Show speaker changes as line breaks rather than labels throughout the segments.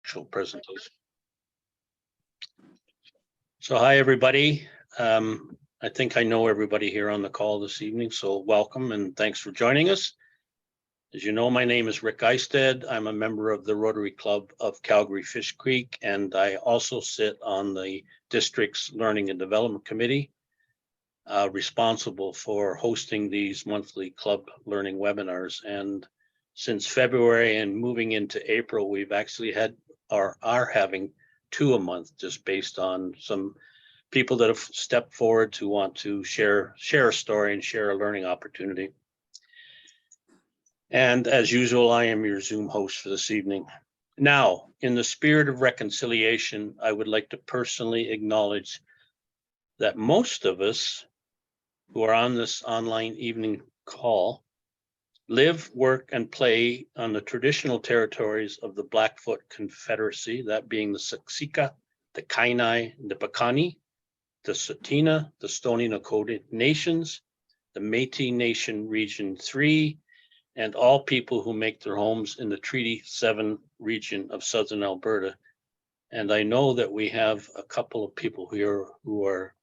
actual presentation. So hi, everybody. I think I know everybody here on the call this evening, so welcome and thanks for joining us. As you know, my name is Rick Eisted. I'm a member of the Rotary Club of Calgary Fish Creek, and I also sit on the district's Learning and Development Committee, responsible for hosting these monthly club learning webinars. And since February and moving into April, we've actually had or are having 2 a month, just based on some people that have stepped forward to want to share a story and share a learning opportunity. And as usual, I am your Zoom host for this evening. Now, in the spirit of reconciliation, I would like to personally acknowledge that most of us who are on this online evening call live, work, and play on the traditional territories of the Blackfoot Confederacy, that being the Siksika, the Kainai, the Piikani, the Tsuut'ina, the Stoney Nakoda Nations, the Métis Nation Region 3, and all people who make their homes in the Treaty 7 region of Southern Alberta. And I know that we have a couple of people here who are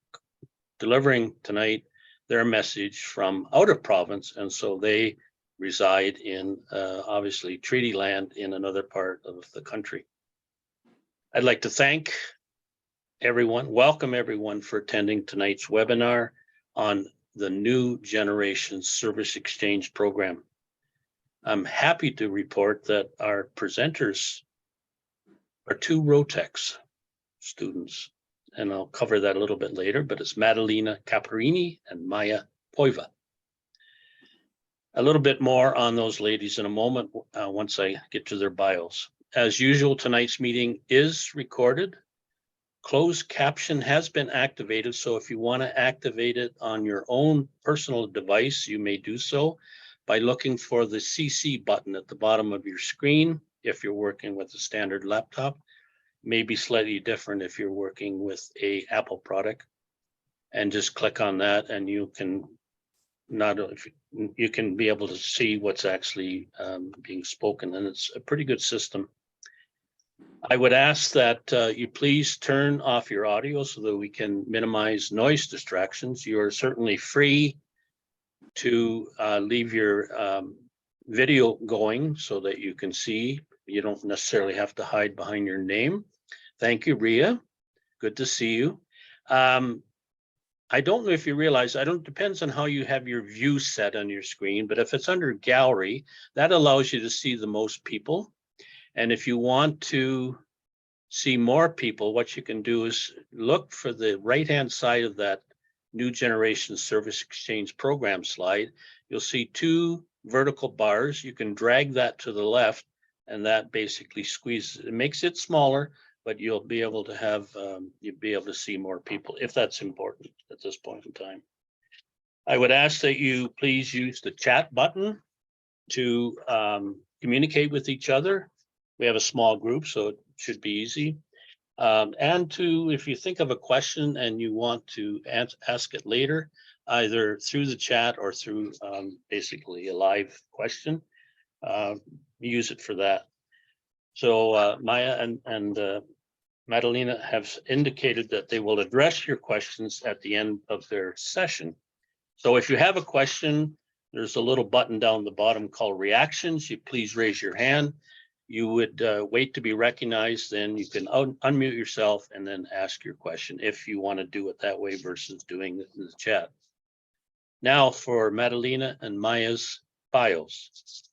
delivering tonight their message from out of province, and so they reside in obviously treaty land in another part of the country. I'd like to thank everyone, welcome everyone for attending tonight's webinar on the New Generation Service Exchange Program. I'm happy to report that our presenters are 2 Rotex students, and I'll cover that a little bit later, but it's Madalena Caparini and Maya Poiva. A little bit more on those ladies in a moment once I get to their bios. As usual, tonight's meeting is recorded. Closed caption has been activated, so if you want to activate it on your own personal device, you may do so by looking for the CC button at the bottom of your screen if you're working with a standard laptop. May be slightly different if you're working with an Apple product, and just click on that and you can be able to see what's actually being spoken, and it's a pretty good system. I would ask that you please turn off your audio so that we can minimize noise distractions. You are certainly free to leave your video going so that you can see. You don't necessarily have to hide behind your name. Thank you, Ria. Good to see you. I don't know if you realize, depends on how you have your view set on your screen, but if it's under gallery, that allows you to see the most people. And if you want to see more people, what you can do is look for the right-hand side of that New Generation Service Exchange Program slide. You'll see 2 vertical bars. You can drag that to the left, and that basically squeezes it. It makes it smaller, but you'll be able to have you'll be able to see more people if that's important at this point in time. I would ask that you please use the chat button to communicate with each other. We have a small group, so it should be easy. And if you think of a question and you want to ask it later, either through the chat or through basically a live question, use it for that. So Maya and Madalena have indicated that they will address your questions at the end of their session. So if you have a question, there's a little button down the bottom called reactions. You please raise your hand. You would wait to be recognized, then you can unmute yourself and then ask your question if you want to do it that way versus doing it in the chat. Now for Madalena and Maya's bios.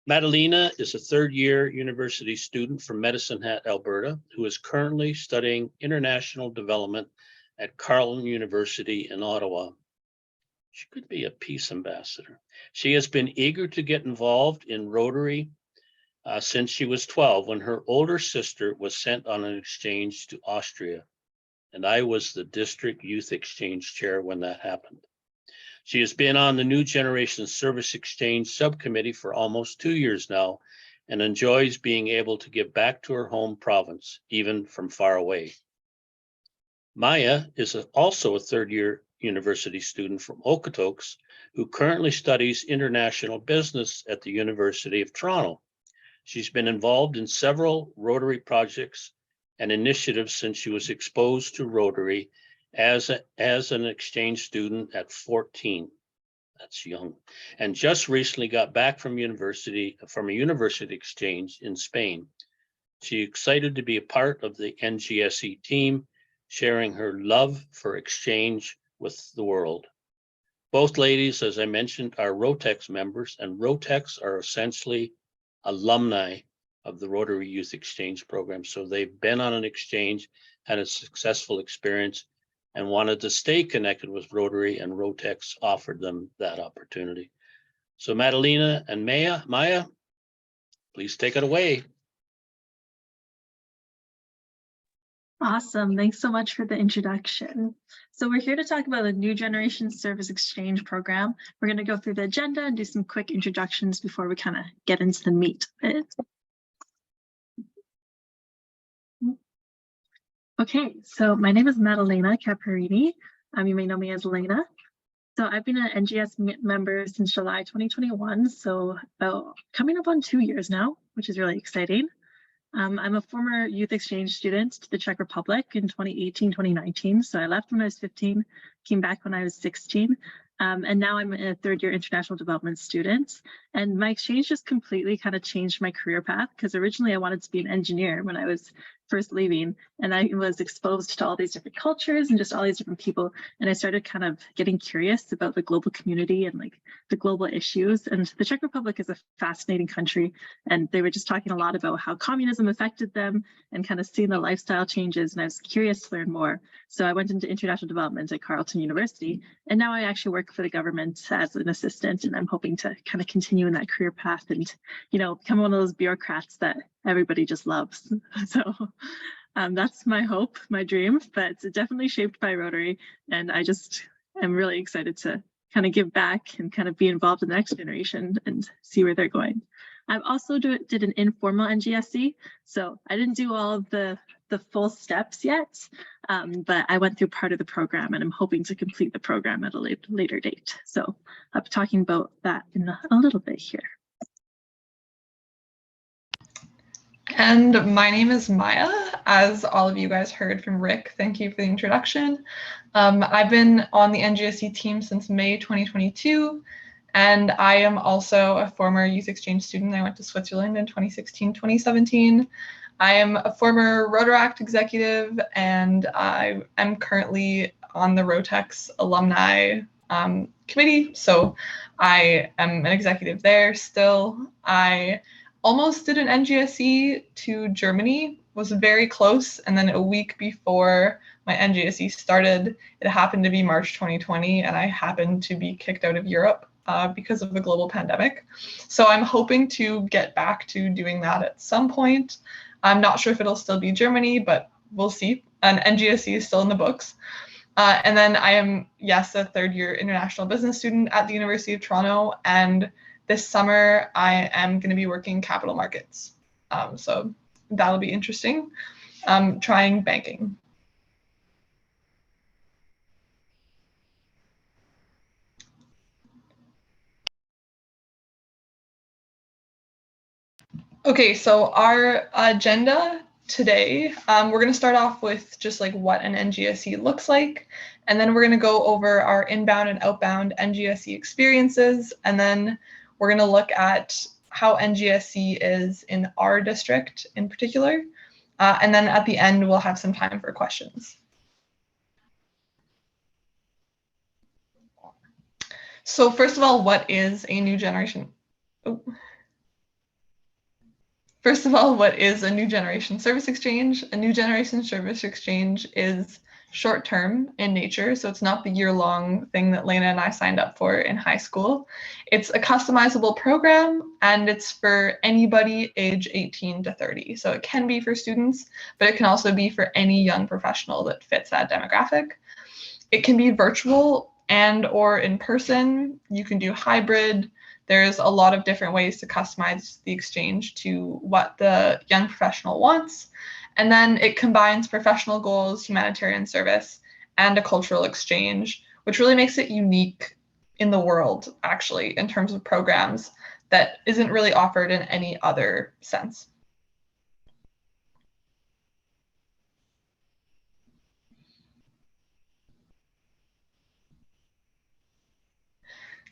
Madalena is a 3rd-year university student from Medicine Hat, Alberta, who is currently studying international development at Carleton University in Ottawa. She could be a peace ambassador. She has been eager to get involved in Rotary since she was 12, when her older sister was sent on an exchange to Austria, and I was the district youth exchange chair when that happened. She has been on the New Generation Service Exchange subcommittee for almost 2 years now and enjoys being able to give back to her home province, even from far away. Maya is also a 3rd-year university student from Okotoks who currently studies international business at the University of Toronto. She's been involved in several Rotary projects and initiatives since she was exposed to Rotary as an exchange student at 14. That's young. And just recently got back from a university exchange in Spain. She's excited to be a part of the NGSE team, sharing her love for exchange with the world. Both ladies, as I mentioned, are Rotex members, and Rotex are essentially alumni of the Rotary Youth Exchange Program. So they've been on an exchange, had a successful experience, and wanted to stay connected with Rotary, and Rotex offered them that opportunity. So Madalena and Maya, please take it away.
Awesome. Thanks so much for the introduction. So we're here to talk about the New Generation Service Exchange Program. We're going to go through the agenda and do some quick introductions before we kind of get into the meat of it. Okay, so my name is Madalena Caparini. You may know me as Elena. So I've been an NGS member since July 2021, so about coming up on 2 years now, which is really exciting. I'm a former youth exchange student to the Czech Republic in 2018, 2019. So I left when I was 15, came back when I was 16. And now I'm a third-year international development student. And my exchange just completely kind of changed my career path, because originally I wanted to be an engineer when I was first leaving, and I was exposed to all these different cultures and just all these different people, and I started kind of getting curious about the global community and like the global issues. And the Czech Republic is a fascinating country, and they were just talking a lot about how communism affected them and kind of seeing the lifestyle changes, and I was curious to learn more. So I went into international development at Carleton University, and now I actually work for the government as an assistant, and I'm hoping to kind of continue in that career path and, you know, become one of those bureaucrats that everybody just loves. So that's my hope, my dream, but it's definitely shaped by Rotary, and I just am really excited to kind of give back and kind of be involved in the next generation and see where they're going. I've also did an informal NGSE, so I didn't do all of the full steps yet, but I went through part of the program, and I'm hoping to complete the program at a later date. So I'll be talking about that in a little bit here.
And my name is Maya. As all of you guys heard from Rick, thank you for the introduction. I've been on the NGSE team since May 2022, and I am also a former youth exchange student. I went to Switzerland in 2016, 2017. I am a former Rotaract executive, and I am currently on the Rotex alumni committee. So I am an executive there still. I almost did an NGSE to Germany, was very close, and then a week before my NGSE started, it happened to be March 2020, and I happened to be kicked out of Europe because of the global pandemic. So I'm hoping to get back to doing that at some point. I'm not sure if it'll still be Germany, but we'll see. An NGSE is still in the books. And then I am, yes, a third-year international business student at the University of Toronto, and this summer, I am going to be working capital markets. So that'll be interesting. Trying banking. Okay, so our agenda today, we're going to start off with just like what an NGSE looks like, and then we're going to go over our inbound and outbound NGSE experiences, and then we're going to look at how NGSE is in our district in particular, and then at the end we'll have some time for questions. So first of all, what is a new generation? First of all, what is a new generation service exchange? A new generation service exchange is short-term in nature, so it's not the year-long thing that Lena and I signed up for in high school. It's a customizable program, and it's for anybody age 18 to 30. So it can be for students, but it can also be for any young professional that fits that demographic. It can be virtual and or in person. You can do hybrid. There's a lot of different ways to customize the exchange to what the young professional wants. And then it combines professional goals, humanitarian service, and a cultural exchange, which really makes it unique in the world, actually, in terms of programs that isn't really offered in any other sense.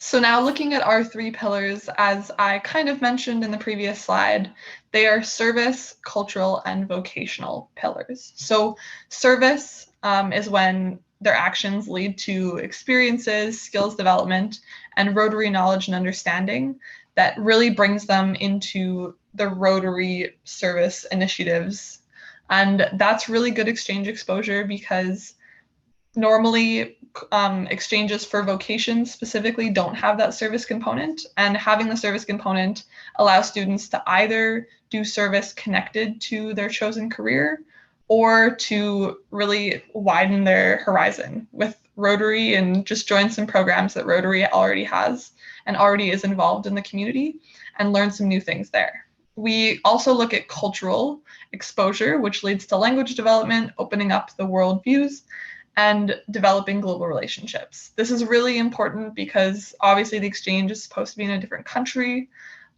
So now looking at our 3 pillars, as I kind of mentioned in the previous slide, they are service, cultural, and vocational pillars. So service is when their actions lead to experiences, skills development, and Rotary knowledge and understanding that really brings them into the Rotary service initiatives. And that's really good exchange exposure because normally exchanges for vocations specifically don't have that service component, and having the service component allows students to either do service connected to their chosen career or to really widen their horizon with Rotary and just join some programs that Rotary already has and already is involved in the community and learn some new things there. We also look at cultural exposure, which leads to language development, opening up the world views, and developing global relationships. This is really important because obviously the exchange is supposed to be in a different country,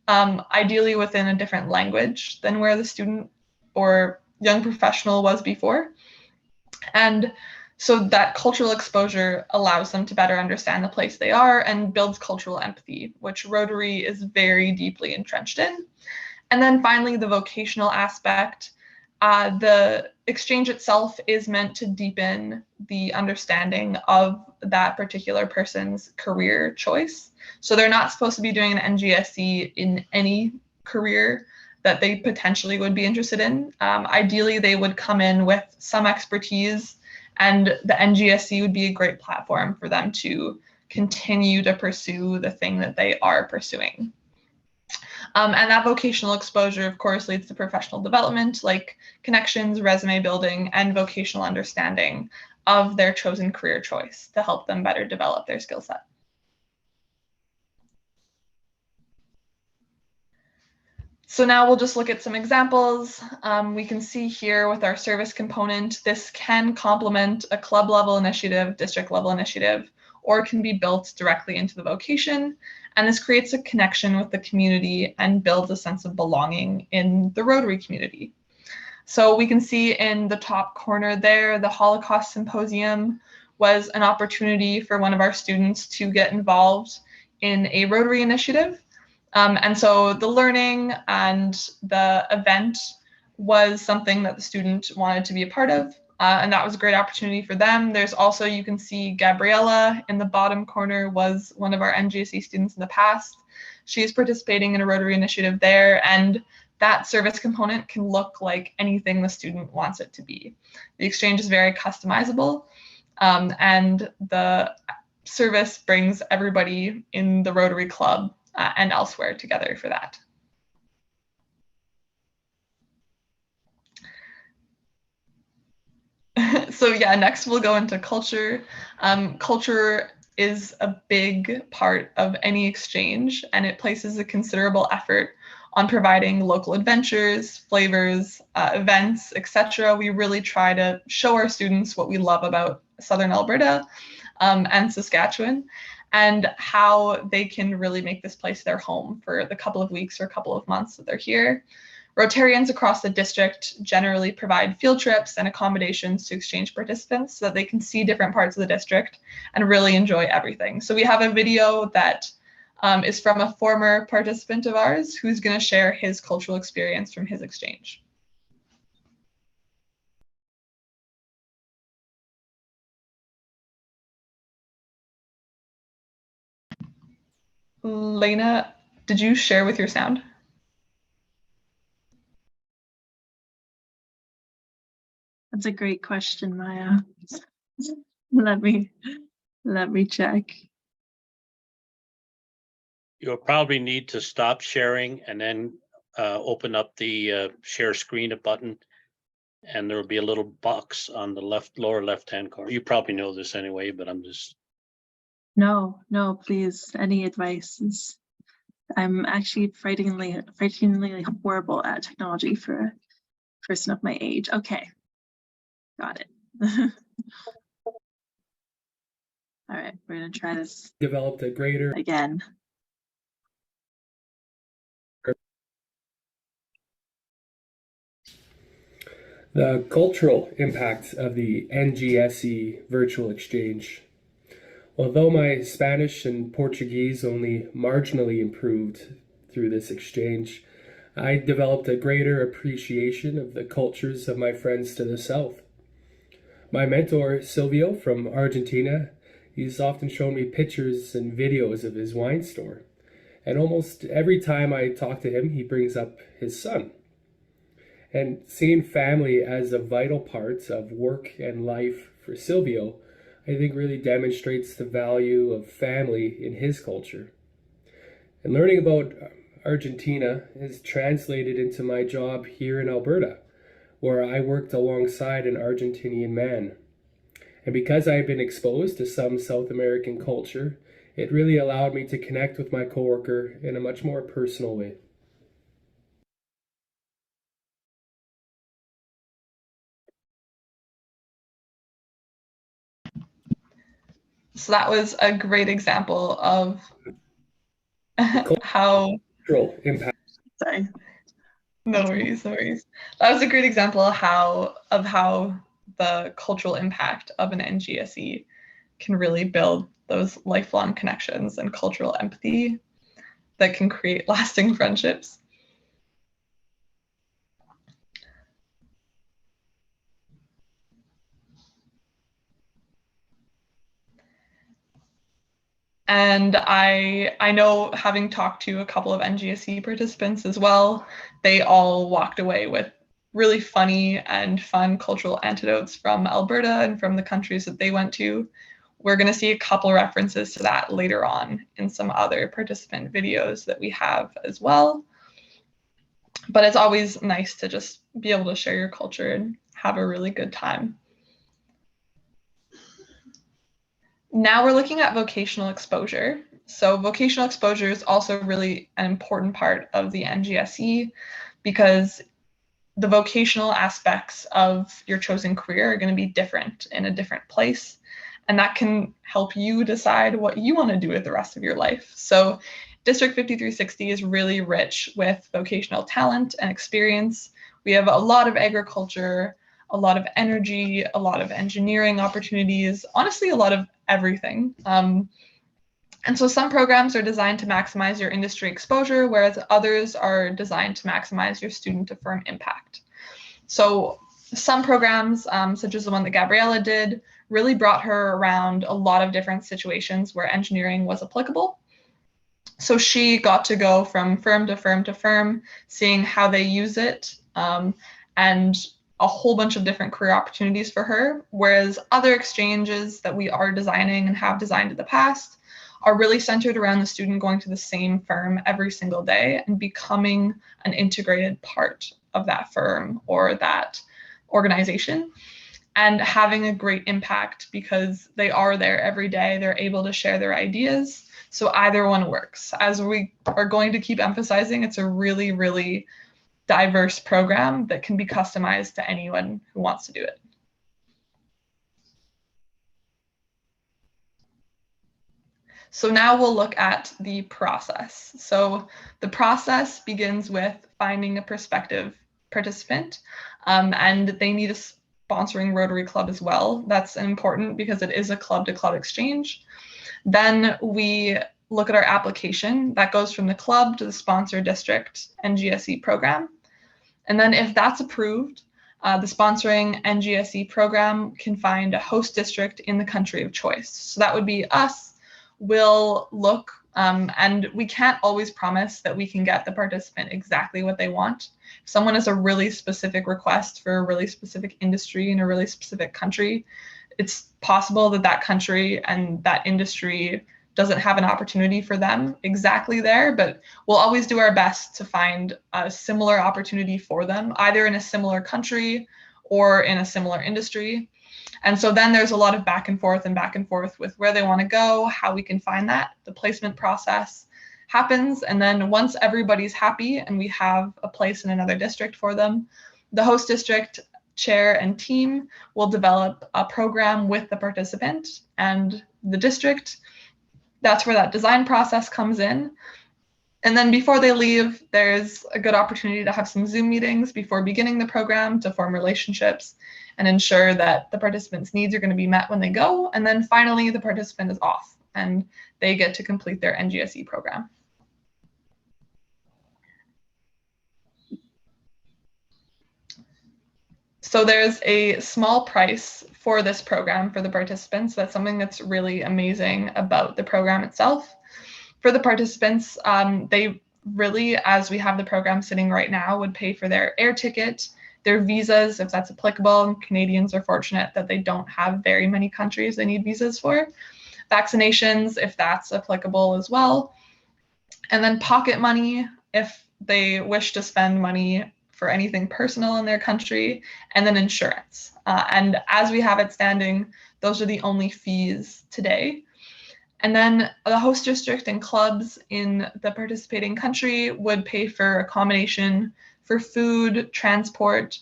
ideally within a different language than where the student or young professional was before. And so that cultural exposure allows them to better understand the place they are and builds cultural empathy, which Rotary is very deeply entrenched in. And then finally, the vocational aspect. The exchange itself is meant to deepen the understanding of that particular person's career choice. So they're not supposed to be doing an NGSE in any career that they potentially would be interested in. Ideally, they would come in with some expertise, and the NGSE would be a great platform for them to continue to pursue the thing that they are pursuing. And that vocational exposure, of course, leads to professional development like connections, resume building, and vocational understanding of their chosen career choice to help them better develop their skill set. So now we'll just look at some examples. We can see here with our service component, this can complement a club level initiative, district level initiative, or can be built directly into the vocation. And this creates a connection with the community and builds a sense of belonging in the Rotary community. So we can see in the top corner there, the Holocaust Symposium was an opportunity for one of our students to get involved in a Rotary initiative. And so the learning and the event was something that the student wanted to be a part of. And that was a great opportunity for them. There's also, you can see Gabriella in the bottom corner was one of our NGSE students in the past. She's participating in a Rotary initiative there, and that service component can look like anything the student wants it to be. The exchange is very customizable, and the service brings everybody in the Rotary Club and elsewhere together for that. So yeah, next we'll go into culture. Culture is a big part of any exchange, and it places a considerable effort on providing local adventures, flavors, events, etc. We really try to show our students what we love about Southern Alberta and Saskatchewan, and how they can really make this place their home for the couple of weeks or couple of months that they're here. Rotarians across the district generally provide field trips and accommodations to exchange participants so that they can see different parts of the district and really enjoy everything. So we have a video that is from a former participant of ours who's going to share his cultural experience from his exchange. Elena, did you share with your sound?
That's a great question, Maya. Let me check.
You'll probably need to stop sharing and then open up the share screen button, and there will be a little box on the lower left-hand corner. You probably know this anyway, but I'm just...
No, please, any advice? I'm actually frighteningly horrible at technology for a person of my age. Okay, got it. All right, we're gonna try this.
Developed a greater
Again.
The cultural impact of the NGSE virtual exchange. Although my Spanish and Portuguese only marginally improved through this exchange, I developed a greater appreciation of the cultures of my friends to the south. My mentor, Silvio from Argentina, he's often shown me pictures and videos of his wine store. And almost every time I talk to him, he brings up his son. And seeing family as a vital part of work and life for Silvio, I think really demonstrates the value of family in his culture. And learning about Argentina is translated into my job here in Alberta, where I worked alongside an Argentinian man. And because I had been exposed to some South American culture, it really allowed me to connect with my coworker in a much more personal way.
So that was a great example of how...
Cultural impact.
Sorry.
No worries, no worries. That was a great example of how the cultural impact of an NGSE can really build those lifelong connections and cultural empathy that can create lasting friendships. And I know, having talked to a couple of NGSE participants as well, they all walked away with really funny and fun cultural anecdotes from Alberta and from the countries that they went to. We're going to see a couple references to that later on in some other participant videos that we have as well. But it's always nice to just be able to share your culture and have a really good time. Now we're looking at vocational exposure. So vocational exposure is also really an important part of the NGSE, because the vocational aspects of your chosen career are going to be different in a different place. And that can help you decide what you want to do with the rest of your life. So District 5360 is really rich with vocational talent and experience. We have a lot of agriculture, a lot of energy, a lot of engineering opportunities, honestly, a lot of everything. And so some programs are designed to maximize your industry exposure, whereas others are designed to maximize your student-to-firm impact. So some programs, such as the one that Gabriela did, really brought her around a lot of different situations where engineering was applicable. So she got to go from firm to firm to firm, seeing how they use it, and a whole bunch of different career opportunities for her, whereas other exchanges that we are designing and have designed in the past are really centered around the student going to the same firm every single day and becoming an integrated part of that firm or that organization, and having a great impact because they are there every day. They're able to share their ideas. So either one works. As we are going to keep emphasizing, it's a really, really diverse program that can be customized to anyone who wants to do it. So now we'll look at the process. So the process begins with finding a prospective participant, and they need a sponsoring Rotary club as well. That's important because it is a club-to-club exchange. Then we look at our application. That goes from the club to the sponsor district NGSE program. And then if that's approved, the sponsoring NGSE program can find a host district in the country of choice. So that would be us. We'll look, and we can't always promise that we can get the participant exactly what they want. If someone has a really specific request for a really specific industry in a really specific country, it's possible that that country and that industry doesn't have an opportunity for them exactly there, but we'll always do our best to find a similar opportunity for them, either in a similar country or in a similar industry. And so then there's a lot of back and forth with where they want to go, how we can find that. The placement process happens. And then once everybody's happy and we have a place in another district for them, the host district chair and team will develop a program with the participant and the district. That's where that design process comes in. And then before they leave, there's a good opportunity to have some Zoom meetings before beginning the program to form relationships and ensure that the participants' needs are going to be met when they go. And then finally, the participant is off and they get to complete their NGSE program. So there's a small price for this program for the participants. That's something that's really amazing about the program itself. For the participants, they really, as we have the program sitting right now, would pay for their air ticket, their visas, if that's applicable. And Canadians are fortunate that they don't have very many countries they need visas for. Vaccinations, if that's applicable as well. And then pocket money, if they wish to spend money for anything personal in their country, and then insurance. And as we have it standing, those are the only fees today. And then the host district and clubs in the participating country would pay for accommodation, for food, transport,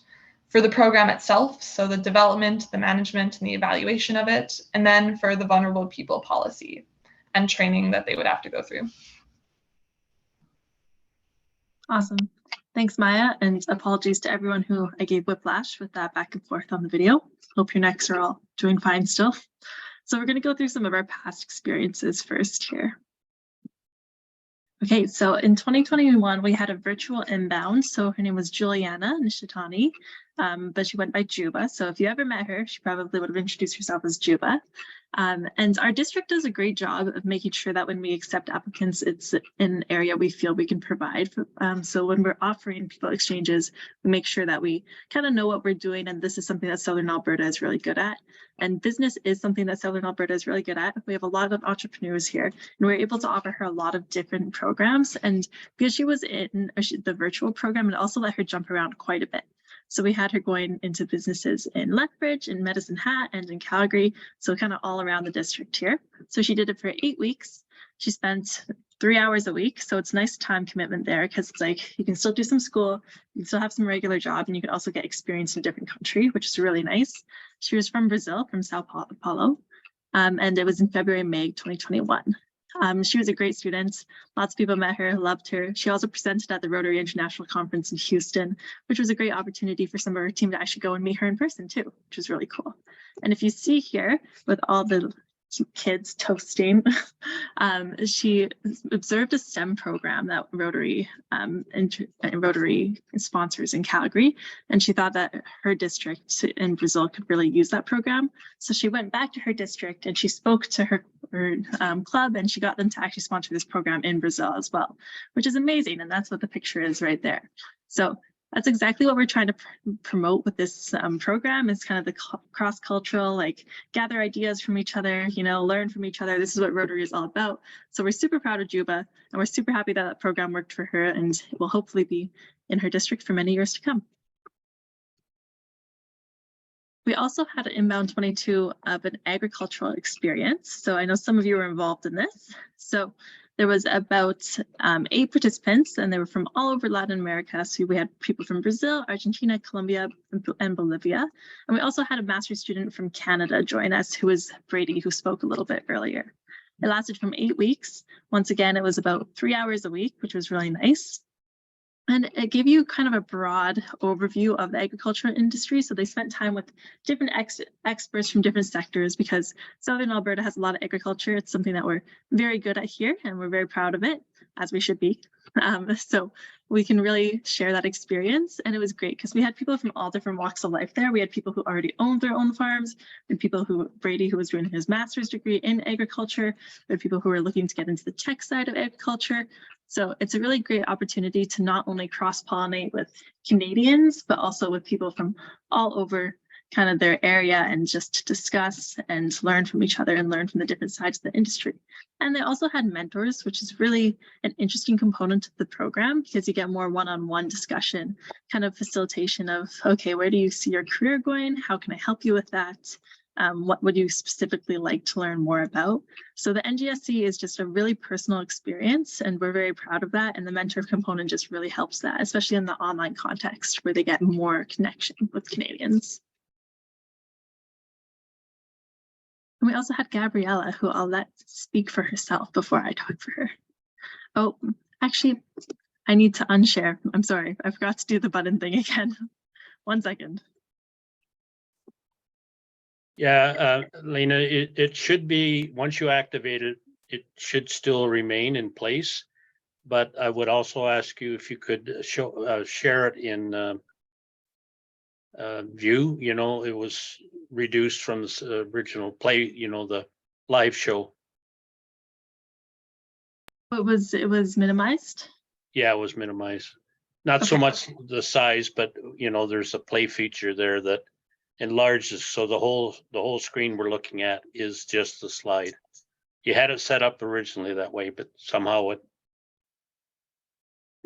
for the program itself, so the development, the management, and the evaluation of it, and then for the vulnerable people policy and training that they would have to go through.
Awesome. Thanks, Maya, and apologies to everyone who I gave whiplash with that back and forth on the video. Hope your necks are all doing fine still. So we're going to go through some of our past experiences first here. Okay, so in 2021, we had a virtual inbound. So her name was Juliana Nishitani, but she went by Juba. So if you ever met her, she probably would have introduced herself as Juba. And our district does a great job of making sure that when we accept applicants, it's an area we feel we can provide. So when we're offering people exchanges, we make sure that we kind of know what we're doing. And this is something that Southern Alberta is really good at. And business is something that Southern Alberta is really good at. We have a lot of entrepreneurs here, and we're able to offer her a lot of different programs. And because she was in the virtual program, it also let her jump around quite a bit. So we had her going into businesses in Lethbridge, in Medicine Hat, and in Calgary. So kind of all around the district here. So she did it for 8 weeks. She spent 3 hours a week. So it's a nice time commitment there because it's like you can still do some school, you can still have some regular job, and you can also get experience in a different country, which is really nice. She was from Brazil, from Sao Paulo, and it was in February, May 2021. She was a great student. Lots of people met her, loved her. She also presented at the Rotary International Conference in Houston, which was a great opportunity for some of her team to actually go and meet her in person too, which was really cool. And if you see here with all the kids toasting, she observed a STEM program that Rotary sponsors in Calgary, and she thought that her district in Brazil could really use that program. So she went back to her district and she spoke to her club, and she got them to actually sponsor this program in Brazil as well, which is amazing. And that's what the picture is right there. So that's exactly what we're trying to promote with this program, is kind of the cross-cultural, like gather ideas from each other, you know, learn from each other. This is what Rotary is all about. So we're super proud of Juba, and we're super happy that that program worked for her, and it will hopefully be in her district for many years to come. We also had an inbound 22 of an agricultural experience. So I know some of you were involved in this. So there was about 8 participants, and they were from all over Latin America. So we had people from Brazil, Argentina, Colombia, and Bolivia. And we also had a master's student from Canada join us, who was Brady, who spoke a little bit earlier. It lasted from 8 weeks. Once again, it was about 3 hours a week, which was really nice. And it gave you kind of a broad overview of the agricultural industry. So they spent time with different experts from different sectors, because Southern Alberta has a lot of agriculture. It's something that we're very good at here, and we're very proud of it, as we should be. So we can really share that experience. And it was great because we had people from all different walks of life there. We had people who already owned their own farms, and people Brady, who was doing his master's degree in agriculture. We had people who were looking to get into the tech side of agriculture. So it's a really great opportunity to not only cross-pollinate with Canadians, but also with people from all over kind of their area, and just discuss and learn from each other and learn from the different sides of the industry. And they also had mentors, which is really an interesting component of the program, because you get more one-on-one discussion, kind of facilitation of, okay, where do you see your career going? How can I help you with that? What would you specifically like to learn more about? So the NGSE is just a really personal experience, and we're very proud of that. And the mentor component just really helps that, especially in the online context where they get more connection with Canadians. And we also had Gabriella, who I'll let speak for herself before I talk for her. Oh, Actually, I need to unshare. I'm sorry. I forgot to do the button thing again. 1 second.
Yeah, Elena, it should be, once you activate it, it should still remain in place. But I would also ask you if you could share it in view. You know, it was reduced from the original play, you know, the live show.
It was minimized.
Yeah, it was minimized. Not so
Okay.
much the size, but you know, there's a play feature there that enlarges. So the whole screen we're looking at is just the slide. You had it set up originally that way, but somehow it.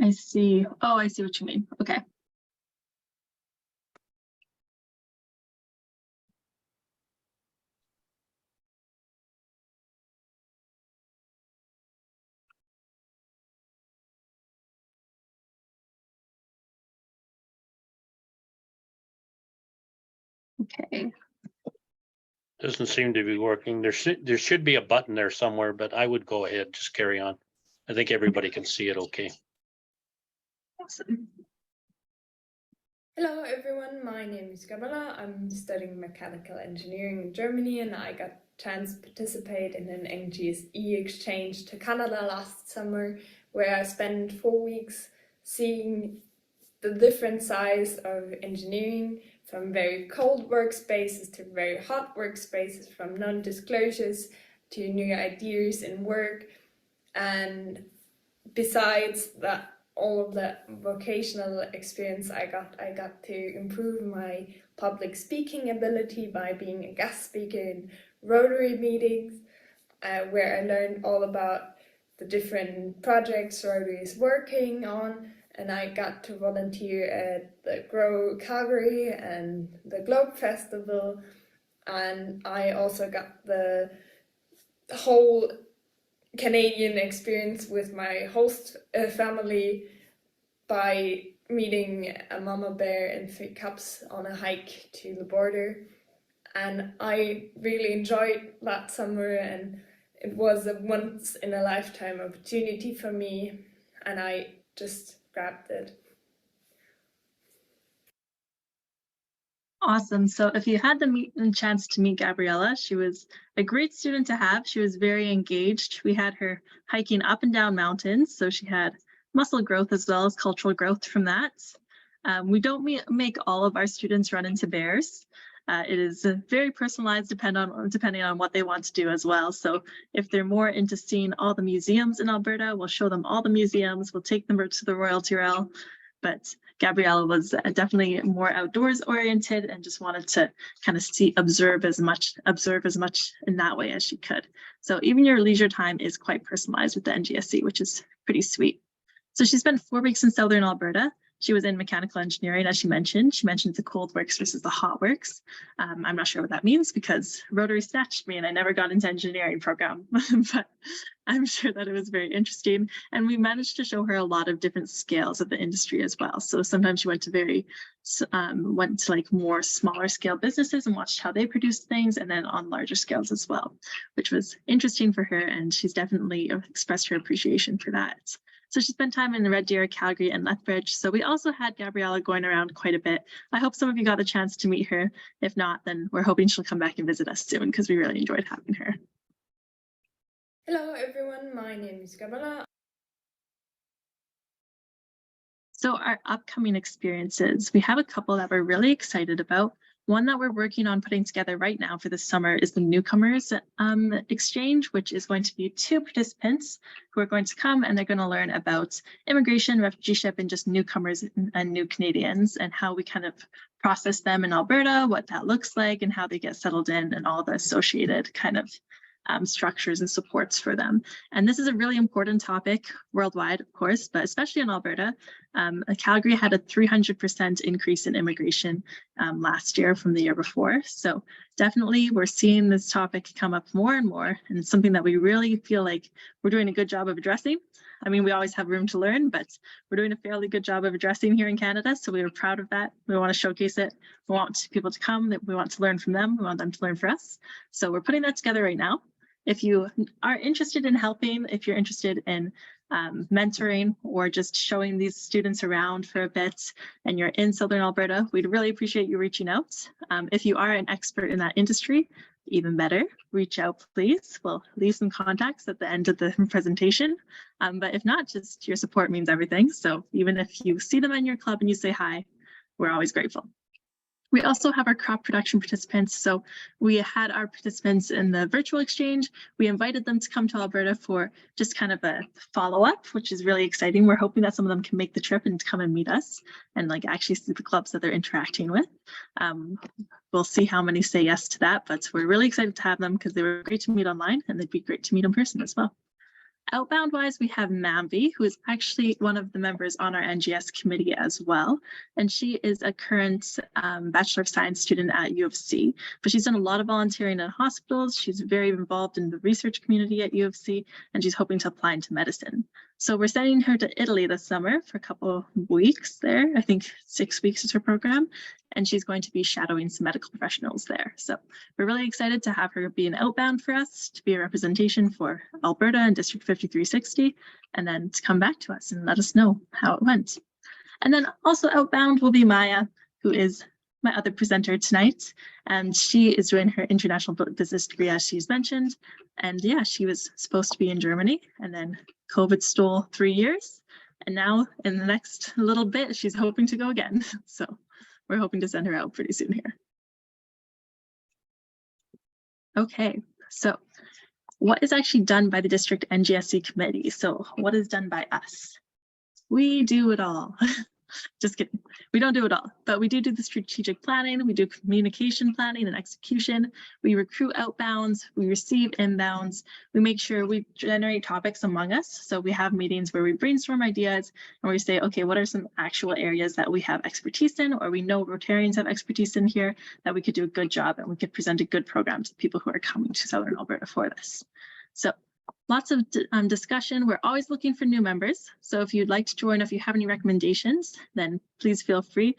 I see. Oh, I see what you mean. Okay. Okay.
Doesn't seem to be working. There should be a button there somewhere, but I would go ahead, just carry on. I think everybody can see it okay.
Awesome.
Hello everyone, my name is Gabriela. I'm studying mechanical engineering in Germany and I got a chance to participate in an NGSE exchange to Canada last summer, where I spent 4 weeks seeing the different sides of engineering, from very cold workspaces to very hot workspaces, from non-disclosures to new ideas in work. And besides that, all of the vocational experience I got to improve my public speaking ability by being a guest speaker in Rotary meetings, where I learned all about the different projects Rotary is working on, and I got to volunteer at the Grow Calgary and the Globe Festival, and I also got the whole Canadian experience with my host family by meeting a mama bear and 3 cubs on a hike to the border. And I really enjoyed that summer, and it was a once in a lifetime opportunity for me, and I just grabbed it.
Awesome. So if you had the chance to meet Gabriela, she was a great student to have. She was very engaged. We had her hiking up and down mountains, so she had muscle growth as well as cultural growth from that. We don't make all of our students run into bears. It is very personalized depending on what they want to do as well. So if they're more into seeing all the museums in Alberta, we'll show them all the museums. We'll take them to the Royal Tyrrell. But Gabriela was definitely more outdoors oriented and just wanted to kind of observe as much in that way as she could. So even your leisure time is quite personalized with the NGSE, which is pretty sweet. So she spent 4 weeks in Southern Alberta. She was in mechanical engineering, as she mentioned. She mentioned the cold works versus the hot works. I'm not sure what that means because Rotary snatched me and I never got into engineering program, but I'm sure that it was very interesting. And we managed to show her a lot of different scales of the industry as well. So sometimes she went to like more smaller scale businesses and watched how they produced things, and then on larger scales as well, which was interesting for her. And she's definitely expressed her appreciation for that. So she spent time in Red Deer, Calgary, and Lethbridge. So we also had Gabriela going around quite a bit. I hope some of you got a chance to meet her. If not, then we're hoping she'll come back and visit us soon because we really enjoyed having her.
Hello everyone, my name is Gabriela.
So our upcoming experiences, we have a couple that we're really excited about. One that we're working on putting together right now for this summer is the newcomers exchange, which is going to be 2 participants who are going to come and they're going to learn about immigration, refugeeship, and just newcomers and new Canadians and how we kind of process them in Alberta, what that looks like and how they get settled in and all the associated kind of structures and supports for them. And this is a really important topic worldwide, of course, but especially in Alberta. Calgary had a 300% increase in immigration last year from the year before. So definitely we're seeing this topic come up more and more, and it's something that we really feel like we're doing a good job of addressing. I mean, we always have room to learn, but we're doing a fairly good job of addressing here in Canada. So we are proud of that. We want to showcase it. We want people to come, we want to learn from them. We want them to learn from us. So we're putting that together right now. If you are interested in helping, if you're interested in mentoring or just showing these students around for a bit and you're in Southern Alberta, we'd really appreciate you reaching out. If you are an expert in that industry, even better, reach out, please. We'll leave some contacts at the end of the presentation. But if not, just your support means everything. So even if you see them in your club and you say hi, we're always grateful. We also have our crop production participants. So we had our participants in the virtual exchange. We invited them to come to Alberta for just kind of a follow-up, which is really exciting. We're hoping that some of them can make the trip and come and meet us and like actually see the clubs that they're interacting with. We'll see how many say yes to that, but we're really excited to have them because they were great to meet online and they'd be great to meet in person as well. Outbound wise, we have Mambi, who is actually one of the members on our NGS committee as well. And she is a current Bachelor of Science student at U of C, but she's done a lot of volunteering in hospitals. She's very involved in the research community at U of C, and she's hoping to apply into medicine. So we're sending her to Italy this summer for a couple of weeks there. I think 6 weeks is her program. And she's going to be shadowing some medical professionals there. So we're really excited to have her be an outbound for us, to be a representation for Alberta and District 5360, and then to come back to us and let us know how it went. And then also outbound will be Maya, who is my other presenter tonight. And she is doing her international business degree, as she's mentioned. And yeah, she was supposed to be in Germany, and then COVID stole 3 years. And now in the next little bit, she's hoping to go again. So we're hoping to send her out pretty soon here. Okay, so what is actually done by the District NGSE committee? So what is done by us? We do it all. Just kidding. We don't do it all, but we do the strategic planning. We do communication planning and execution. We recruit outbounds. We receive inbounds. We make sure we generate topics among us. So we have meetings where we brainstorm ideas and we say, okay, what are some actual areas that we have expertise in, or we know Rotarians have expertise in here that we could do a good job and we could present a good program to people who are coming to Southern Alberta for this. So lots of discussion. We're always looking for new members. So if you'd like to join, if you have any recommendations, then please feel free.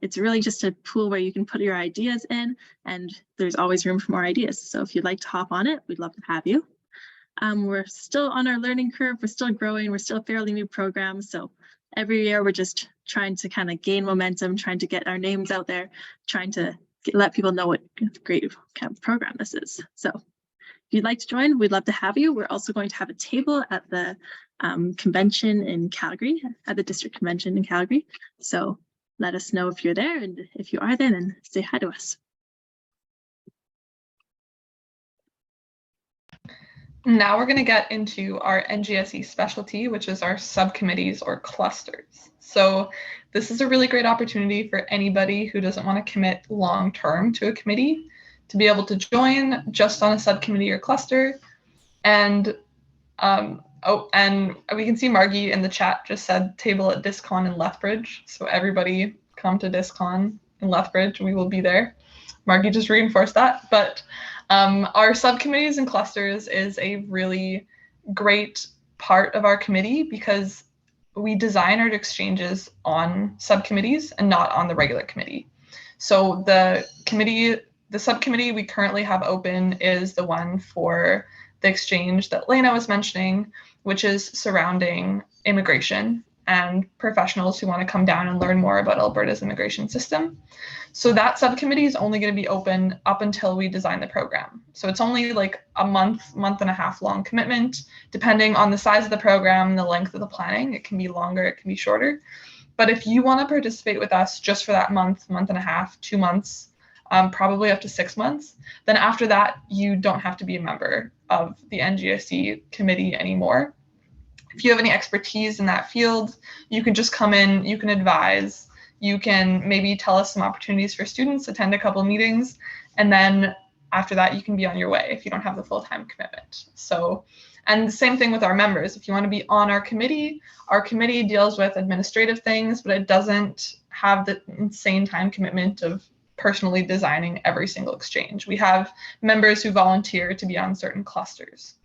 It's really just a pool where you can put your ideas in, and there's always room for more ideas. So if you'd like to hop on it, we'd love to have you. We're still on our learning curve. We're still growing. We're still a fairly new program. So every year we're just trying to kind of gain momentum, trying to get our names out there, trying to let people know what great kind of program this is. So if you'd like to join, we'd love to have you. We're also going to have a table at the convention in Calgary, at the district convention in Calgary. So let us know if you're there, and if you are there, then say hi to us.
Now we're going to get into our NGSE specialty, which is our subcommittees or clusters. So this is a really great opportunity for anybody who doesn't want to commit long-term to a committee to be able to join just on a subcommittee or cluster. And and we can see Margie in the chat just said table at DisCon in Lethbridge. So everybody come to DisCon in Lethbridge, we will be there. Margie just reinforced that. But our subcommittees and clusters is a really great part of our committee because we design our exchanges on subcommittees and not on the regular committee. So the subcommittee we currently have open is the one for the exchange that Elena was mentioning, which is surrounding immigration and professionals who want to come down and learn more about Alberta's immigration system. So that subcommittee is only going to be open up until we design the program. So it's only like a month and a half long commitment, depending on the size of the program and the length of the planning. It can be longer, it can be shorter. But if you want to participate with us just for that month and a half, 2 months, probably up to 6 months, then after that, you don't have to be a member of the NGSE committee anymore. If you have any expertise in that field, you can just come in, you can advise, you can maybe tell us some opportunities for students, attend a couple meetings, and then after that, you can be on your way if you don't have the full-time commitment. So, and the same thing with our members. If you want to be on our committee deals with administrative things, but it doesn't have the insane time commitment of personally designing every single exchange. We have members who volunteer to be on certain clusters.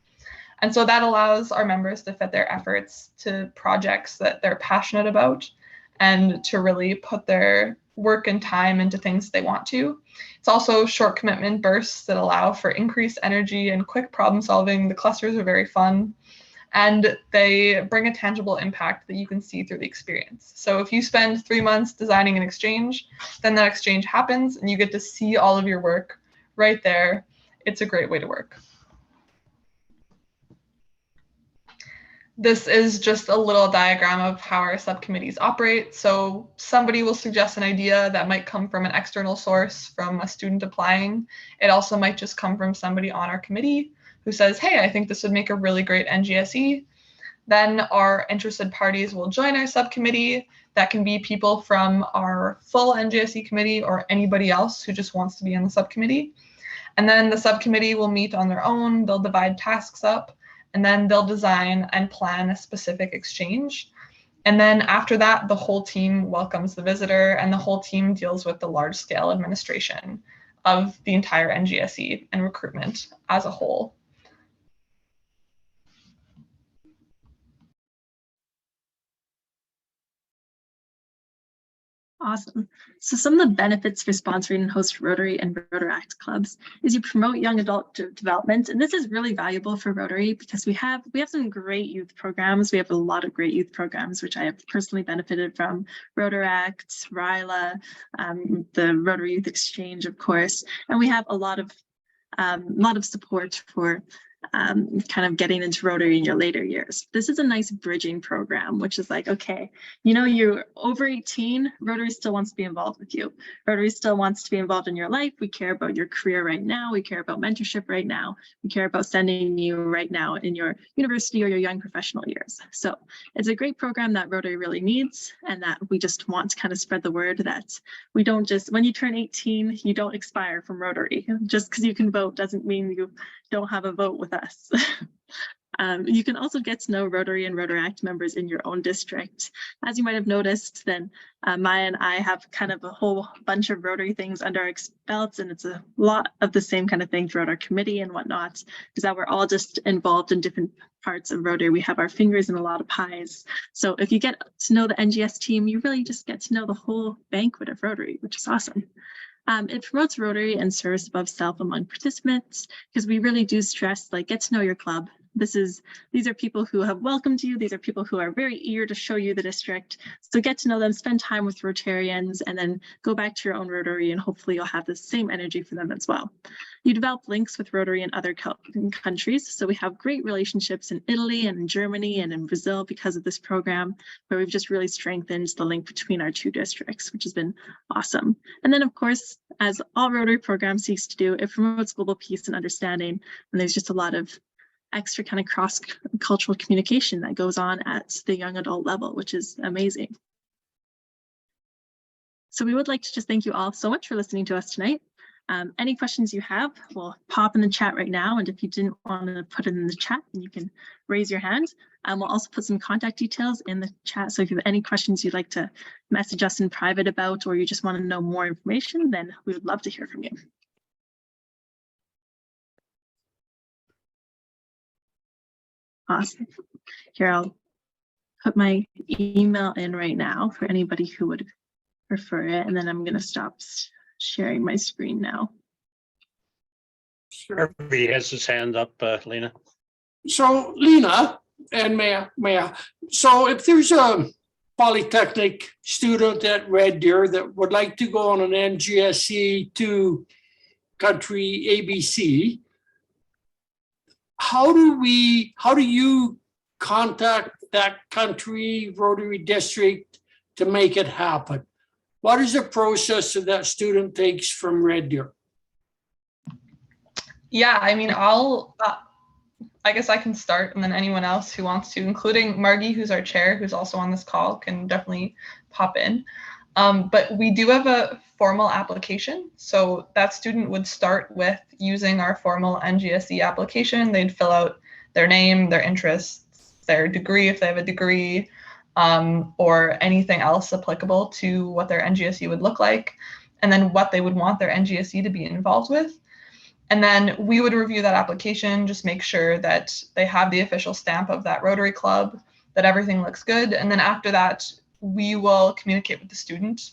And so that allows our members to fit their efforts to projects that they're passionate about and to really put their work and time into things they want to. It's also short commitment bursts that allow for increased energy and quick problem solving. The clusters are very fun. and they bring a tangible impact that you can see through the experience. So if you spend 3 months designing an exchange, then that exchange happens and you get to see all of your work right there. It's a great way to work. This is just a little diagram of how our subcommittees operate. So somebody will suggest an idea that might come from an external source, from a student applying. It also might just come from somebody on our committee who says, hey, I think this would make a really great NGSE. Then our interested parties will join our subcommittee. That can be people from our full NGSE committee or anybody else who just wants to be in the subcommittee. And then the subcommittee will meet on their own. They'll divide tasks up, and then they'll design and plan a specific exchange. And then after that, the whole team welcomes the visitor, and the whole team deals with the large scale administration of the entire NGSE and recruitment as a whole.
Awesome. So some of the benefits for sponsoring and host Rotary and Rotaract clubs is you promote young adult development. And this is really valuable for Rotary because we have some great youth programs. We have a lot of great youth programs, which I have personally benefited from. Rotaract, RILA, the Rotary Youth Exchange, of course. And we have a lot of support for kind of getting into Rotary in your later years. This is a nice bridging program, which is like, okay, you're over 18, Rotary still wants to be involved with you. Rotary still wants to be involved in your life. We care about your career right now. We care about mentorship right now. We care about sending you right now in your university or your young professional years. So it's a great program that Rotary really needs, and that we just want to kind of spread the word that we don't just, when you turn 18, you don't expire from Rotary. Just because you can vote doesn't mean you don't have a vote with us. You can also get to know Rotary and Rotaract members in your own district. As you might have noticed, then Maya and I have kind of a whole bunch of Rotary things under our belts, and it's a lot of the same kind of thing throughout our committee and whatnot, is that we're all just involved in different parts of Rotary. We have our fingers in a lot of pies. So if you get to know the NGS team, you really just get to know the whole banquet of Rotary, which is awesome. It promotes Rotary and service above self among participants, because we really do stress, like, get to know your club. These are people who have welcomed you. These are people who are very eager to show you the district. So get to know them, spend time with Rotarians, and then go back to your own Rotary, and hopefully you'll have the same energy for them as well. You develop links with Rotary in other countries. So we have great relationships in Italy and in Germany and in Brazil because of this program, where we've just really strengthened the link between our two districts, which has been awesome. And then, of course, as all Rotary programs seeks to do, it promotes global peace and understanding. And there's just a lot of extra kind of cross-cultural communication that goes on at the young adult level, which is amazing. So we would like to just thank you all so much for listening to us tonight. Any questions you have, we'll pop in the chat right now. And if you didn't want to put it in the chat, then you can raise your hand. We'll also put some contact details in the chat. So if you have any questions you'd like to message us in private about, or you just want to know more information, then we would love to hear from you. Awesome. Here, I'll put my email in right now for anybody who would prefer it. And then I'm going to stop sharing my screen now.
Sure.
Everybody has his hand up, Lena.
So, Lena and Maya, so if there's a Polytechnic student at Red Deer that would like to go on an NGSE to country ABC, how do you contact that country Rotary district to make it happen? What is the process that student takes from Red Deer?
Yeah, I mean, I guess I can start, and then anyone else who wants to, including Margie, who's our chair, who's also on this call, can definitely pop in. But we do have a formal application. So that student would start with using our formal NGSE application. They'd fill out their name, their interests, their degree, if they have a degree, or anything else applicable to what their NGSE would look like, and then what they would want their NGSE to be involved with. And then we would review that application, just make sure that they have the official stamp of that Rotary Club, that everything looks good. And then after that, we will communicate with the student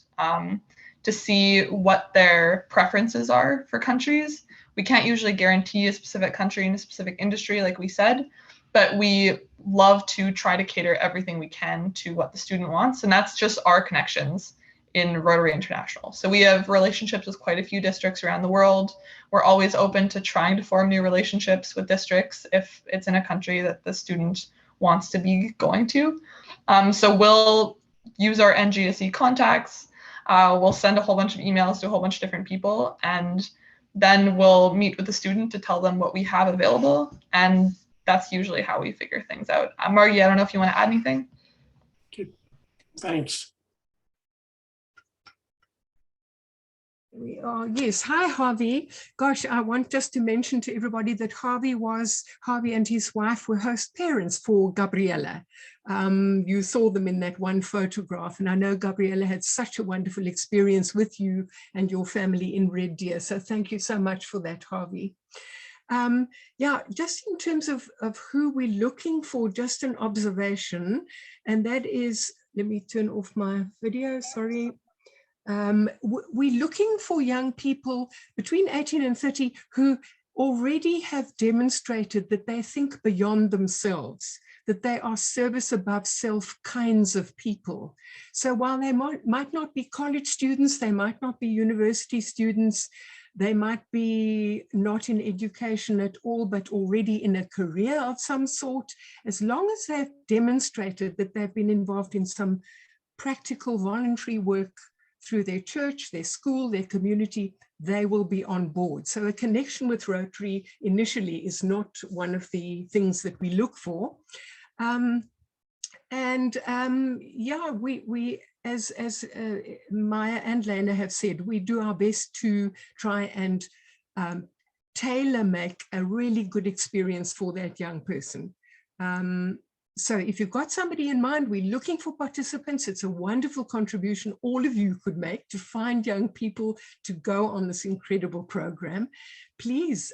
to see what their preferences are for countries. We can't usually guarantee a specific country in a specific industry, like we said, but we love to try to cater everything we can to what the student wants. And that's just our connections in Rotary International. So we have relationships with quite a few districts around the world. We're always open to trying to form new relationships with districts if it's in a country that the student wants to be going to. So we'll use our NGSE contacts. We'll send a whole bunch of emails to a whole bunch of different people, and then we'll meet with the student to tell them what we have available. And that's usually how we figure things out. Margie, I don't know if you want to add anything.
Thanks.
We are, yes. Hi, Harvey. Gosh, I want just to mention to everybody that Harvey and his wife were host parents for Gabriella. You saw them in that one photograph, and I know Gabriella had such a wonderful experience with you and your family in Red Deer. So thank you so much for that, Harvey. Yeah, just in terms of who we're looking for, just an observation, and that is, let me turn off my video, sorry. We're looking for young people between 18 and 30 who already have demonstrated that they think beyond themselves, that they are service above self kinds of people. So while they might not be college students, they might not be university students, they might be not in education at all, but already in a career of some sort, as long as they've demonstrated that they've been involved in some practical voluntary work through their church, their school, their community, they will be on board. So a connection with Rotary initially is not one of the things that we look for. Yeah, we as Maya and Lena have said, we do our best to try and tailor make a really good experience for that young person. So if you've got somebody in mind, we're looking for participants. It's a wonderful contribution all of you could make to find young people to go on this incredible program. Please,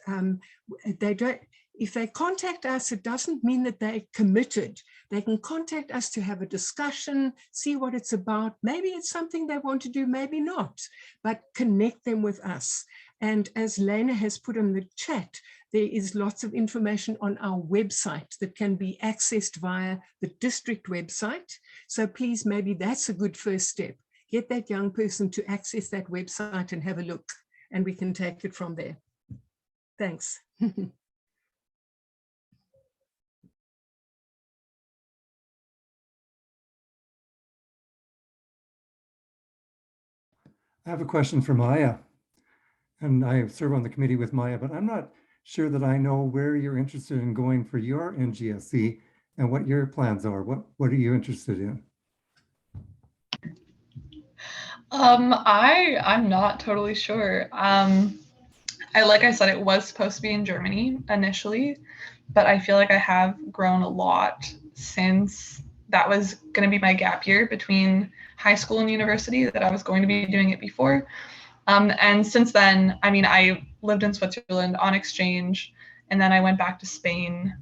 if they contact us, it doesn't mean that they're committed. They can contact us to have a discussion, see what it's about. Maybe it's something they want to do, maybe not, but connect them with us. And as Lena has put in the chat, there is lots of information on our website that can be accessed via the district website. So please, maybe that's a good first step. Get that young person to access that website and have a look, and we can take it from there. Thanks.
I have a question for Maya, and I serve on the committee with Maya, but I'm not sure that I know where you're interested in going for your NGSE and what your plans are. What are you interested in?
I'm not totally sure. Like I said, it was supposed to be in Germany initially, but I feel like I have grown a lot since that was going to be my gap year between high school and university, that I was going to be doing it before. And since then, I mean, I lived in Switzerland on exchange, and then I went back to Spain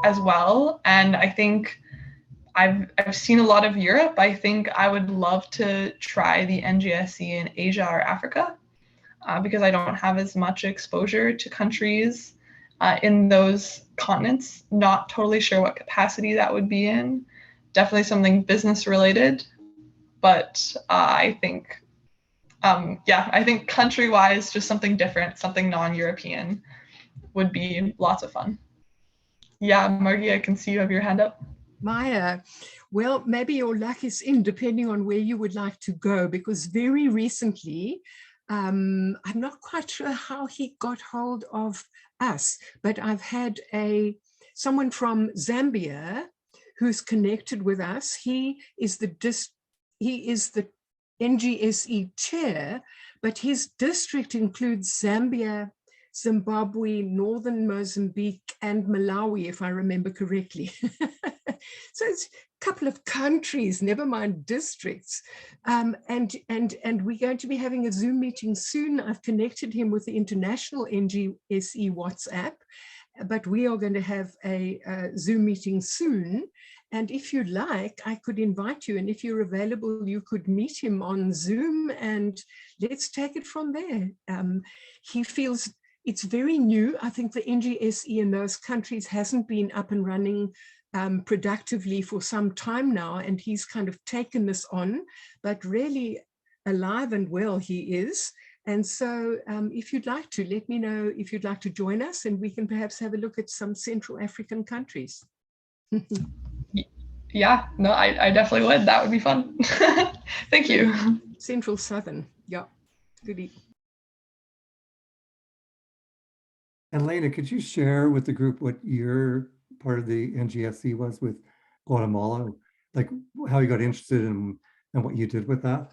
as well. And I think I've seen a lot of Europe. I think I would love to try the NGSE in Asia or Africa because I don't have as much exposure to countries in those continents. Not totally sure what capacity that would be in. Definitely something business related, but I think, I think country-wise, just something different, something non-European would be lots of fun. Yeah, Margie, I can see you have your hand up.
Maya, well, maybe your luck is in, depending on where you would like to go, because very recently, I'm not quite sure how he got hold of us, but I've had someone from Zambia who's connected with us. He is the NGSE chair, but his district includes Zambia, Zimbabwe, Northern Mozambique, and Malawi, if I remember correctly. So it's a couple of countries, never mind districts. And we're going to be having a Zoom meeting soon. I've connected him with the international NGSE WhatsApp, but we are going to have a Zoom meeting soon. And if you like, I could invite you. And if you're available, you could meet him on Zoom and let's take it from there. He feels It's very new. I think the NGSE in those countries hasn't been up and running productively for some time now, and he's kind of taken this on, but really alive and well he is. And so if you'd like to, let me know if you'd like to join us, and we can perhaps have a look at some Central African countries.
Yeah, no, I definitely would. That would be fun. Thank you.
Central Southern, yeah, goodie.
Elena, could you share with the group what your part of the NGSE was with Guatemala, like how you got interested in and what you did with that?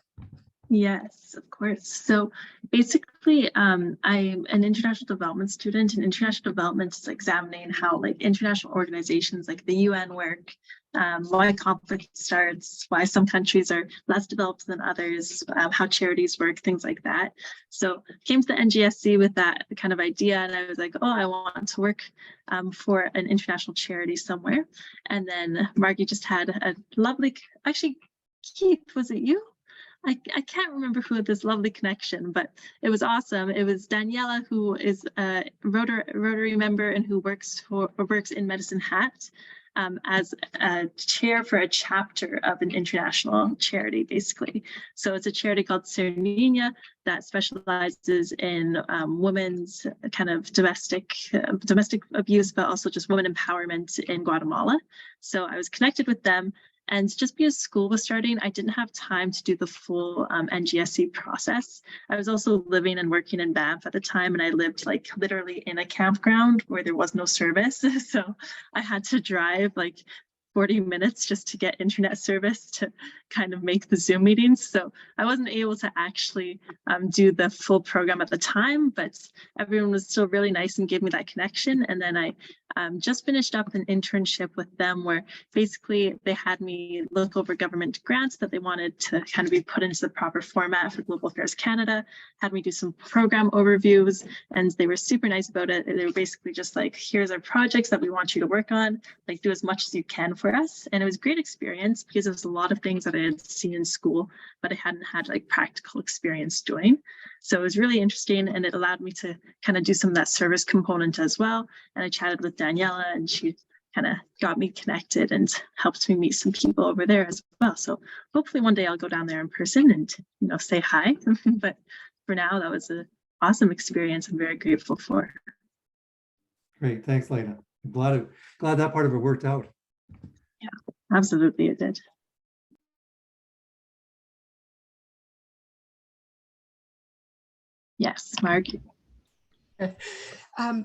Yes, of course. So basically, I'm an international development student, and international development is examining how like international organizations like the UN work, why conflict starts, why some countries are less developed than others, how charities work, things like that. So I came to the NGSE with that kind of idea, and I was like, oh, I want to work for an international charity somewhere. And then Margie just had a lovely, actually, Keith, was it you? I can't remember who had this lovely connection, but it was awesome. It was Daniela, who is a Rotary member and who works in Medicine Hat as a chair for a chapter of an international charity, basically. So it's a charity called Cernina that specializes in women's kind of domestic abuse, but also just women empowerment in Guatemala. So I was connected with them. And just because school was starting, I didn't have time to do the full NGSE process. I was also living and working in Banff at the time, and I lived like literally in a campground where there was no service. So I had to drive like 40 minutes just to get internet service to kind of make the Zoom meetings. So I wasn't able to actually do the full program at the time, but everyone was still really nice and gave me that connection. And then I just finished up an internship with them where basically they had me look over government grants that they wanted to kind of be put into the proper format for Global Affairs Canada, had me do some program overviews, and they were super nice about it. They were basically just like, here's our projects that we want you to work on, like do as much as you can for us. And it was a great experience because it was a lot of things that I had seen in school, but I hadn't had like practical experience doing. So it was really interesting, and it allowed me to kind of do some of that service component as well. And I chatted with Daniela, and she kind of got me connected and helped me meet some people over there as well. So hopefully one day I'll go down there in person and, you know, say hi. But for now, that was an awesome experience I'm very grateful for.
Great, thanks, Lena. I'm glad that part of it worked out.
Yeah, absolutely it did. Yes, Mark.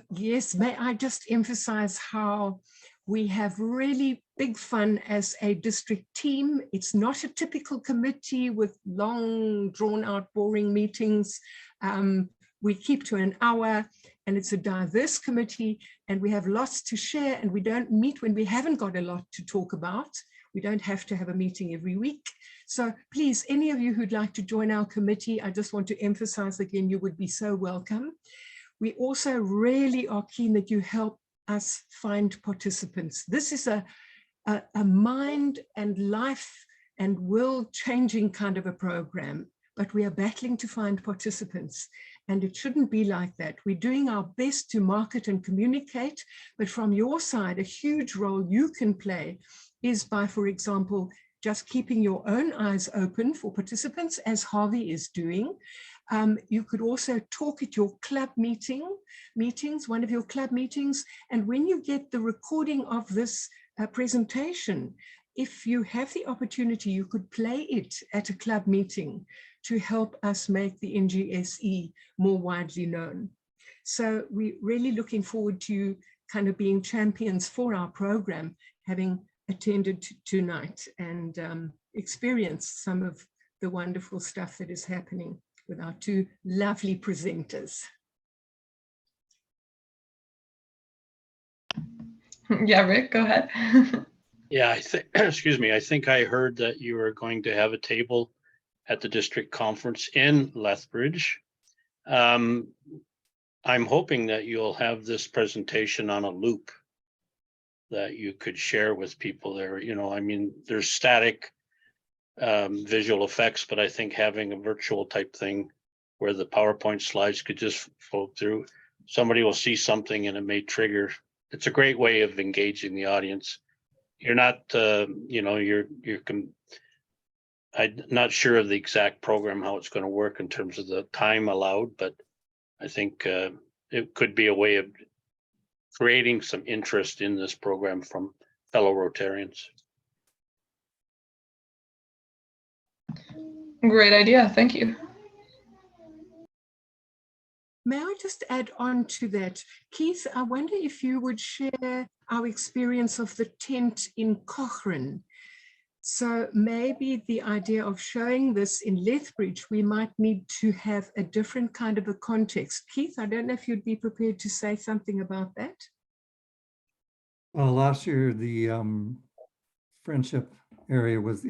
Yes, may I just emphasize how we have really big fun as a district team. It's not a typical committee with long, drawn out, boring meetings. We keep to an hour, and it's a diverse committee, and we have lots to share, and we don't meet when we haven't got a lot to talk about. We don't have to have a meeting every week. So please, any of you who'd like to join our committee, I just want to emphasize again, you would be so welcome. We also really are keen that you help us find participants. This is a mind and life and world-changing kind of a program, but we are battling to find participants, and it shouldn't be like that. We're doing our best to market and communicate, but from your side, a huge role you can play is by, for example, just keeping your own eyes open for participants, as Harvey is doing. You could also talk at your club meetings, one of your club meetings, and when you get the recording of this presentation, if you have the opportunity, you could play it at a club meeting to help us make the NGSE more widely known. So we're really looking forward to kind of being champions for our program, having attended tonight and experienced some of the wonderful stuff that is happening with our two lovely presenters.
Yeah, Rick, go ahead.
Yeah, I think, excuse me, I think I heard that you were going to have a table at the district conference in Lethbridge. I'm hoping that you'll have this presentation on a loop that you could share with people there. You know, I mean, there's static visual effects, but I think having a virtual type thing where the PowerPoint slides could just flow through somebody will see something and it may trigger. It's a great way of engaging the audience. You're not, I'm not sure of the exact program, how it's going to work in terms of the time allowed, but I think it could be a way of creating some interest in this program from fellow Rotarians.
Great idea. Thank you.
May I just add on to that? Keith, I wonder if you would share our experience of the tent in Cochrane. So maybe the idea of showing this in Lethbridge, we might need to have a different kind of a context. Keith, I don't know if you'd be prepared to say something about that.
Last year, the friendship area was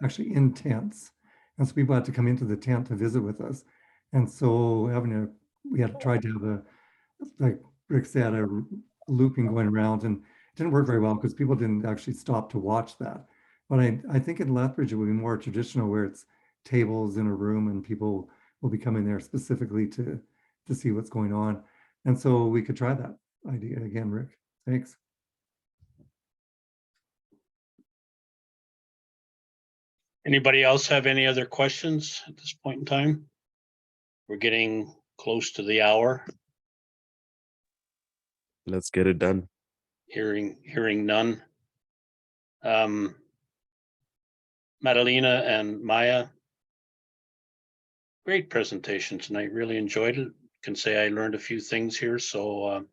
actually in tents. And so people had to come into the tent to visit with us. And so we had tried to have like Rick said, a looping going around, and it didn't work very well because people didn't actually stop to watch that. But I think in Lethbridge, it would be more traditional where it's tables in a room and people will be coming there specifically to see what's going on. And so we could try that idea again, Rick. Thanks.
Anybody else have any other questions at this point in time? We're getting close to the hour.
Let's get it done.
Hearing none. Madalena and Maya, great presentation tonight. Really enjoyed it. Can say I learned a few things here. So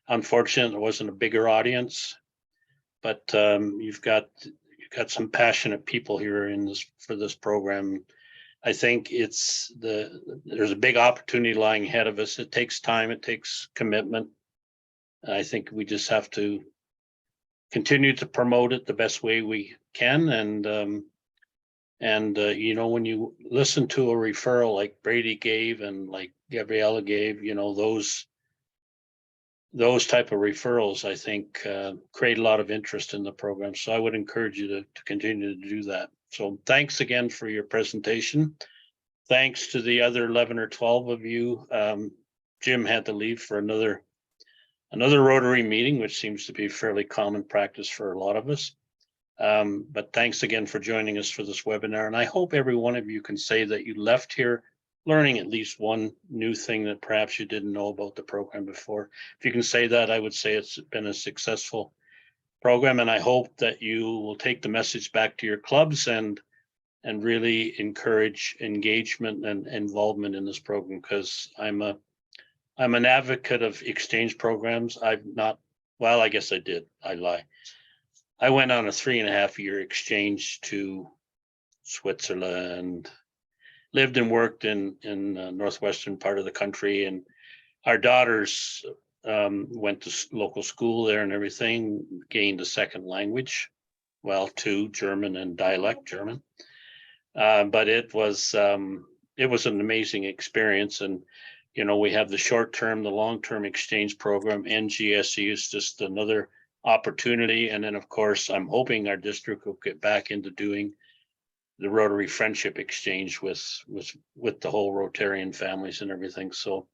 unfortunate there wasn't a bigger audience, but you've got some passionate people here for this program. I think there's a big opportunity lying ahead of us. It takes time, it takes commitment. I think we just have to continue to promote it the best way we can. And when you listen to a referral like Brady gave and like Gabriella gave, those type of referrals, I think, create a lot of interest in the program. So I would encourage you to continue to do that. So thanks again for your presentation. Thanks to the other 11 or 12 of you. Jim had to leave for another Rotary meeting, which seems to be fairly common practice for a lot of us. But thanks again for joining us for this webinar. And I hope every one of you can say that you left here learning at least one new thing that perhaps you didn't know about the program before. If you can say that, I would say it's been a successful program. And I hope that you will take the message back to your clubs and really encourage engagement and involvement in this program, because I'm an advocate of exchange programs. I guess I did. I lie. I went on a 3.5-year exchange to Switzerland, lived and worked in northwestern part of the country, and our daughters went to local school there and everything, gained a second language, two, German and dialect German. But it was an amazing experience. And we have the short-term, the long-term exchange program. NGSE is just another opportunity. And then, of course, I'm hoping our district will get back into doing the Rotary Friendship Exchange with the whole Rotarian families and everything. So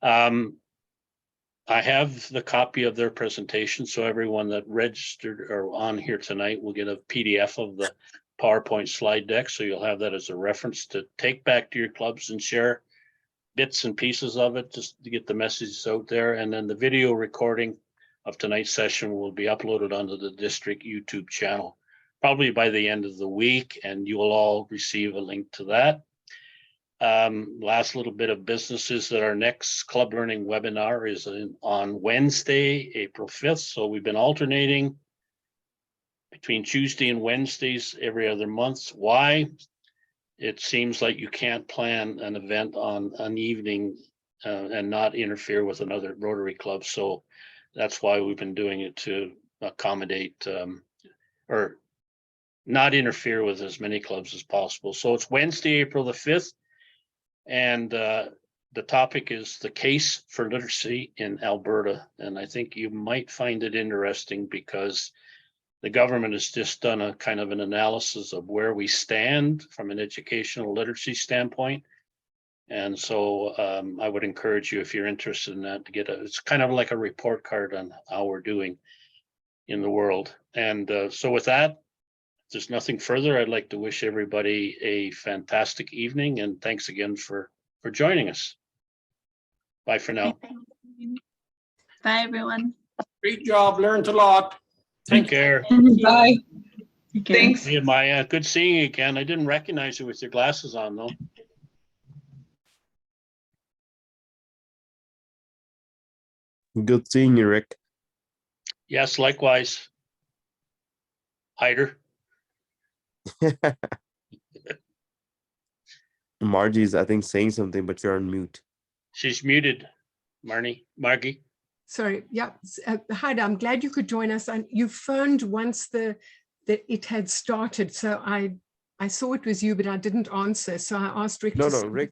I have the copy of their presentation. So everyone that registered or on here tonight will get a PDF of the PowerPoint slide deck. So you'll have that as a reference to take back to your clubs and share bits and pieces of it just to get the messages out there. And then the video recording of tonight's session will be uploaded onto the district YouTube channel, probably by the end of the week, and you will all receive a link to that. Last little bit of business is that our next club learning webinar is on Wednesday, April 5th. So we've been alternating between Tuesday and Wednesdays every other month. Why? It seems like you can't plan an event on an evening and not interfere with another Rotary club. So that's why we've been doing it, to accommodate or not interfere with as many clubs as possible. So it's Wednesday, April the 5th. And the topic is the case for literacy in Alberta. And I think you might find it interesting because the government has just done a kind of an analysis of where we stand from an educational literacy standpoint. And so I would encourage you, if you're interested in that, to get it's kind of like a report card on how we're doing in the world. And so with that, if there's nothing further, I'd like to wish everybody a fantastic evening, and thanks again for joining us. Bye for now.
Bye, everyone.
Great job, learned a lot.
Take care.
Bye.
Take care.
Thanks.
Hey, Maya, good seeing you again. I didn't recognize you with your glasses on, though.
Good seeing you, Rick.
Yes, likewise. Hyder.
Margie's, I think, saying something, but you're on mute.
She's muted. Margie.
Sorry, yeah. Haida, I'm glad you could join us. And you phoned once that it had started. So I saw it was you, but I didn't answer. So I asked Rick.
No,
to
Rick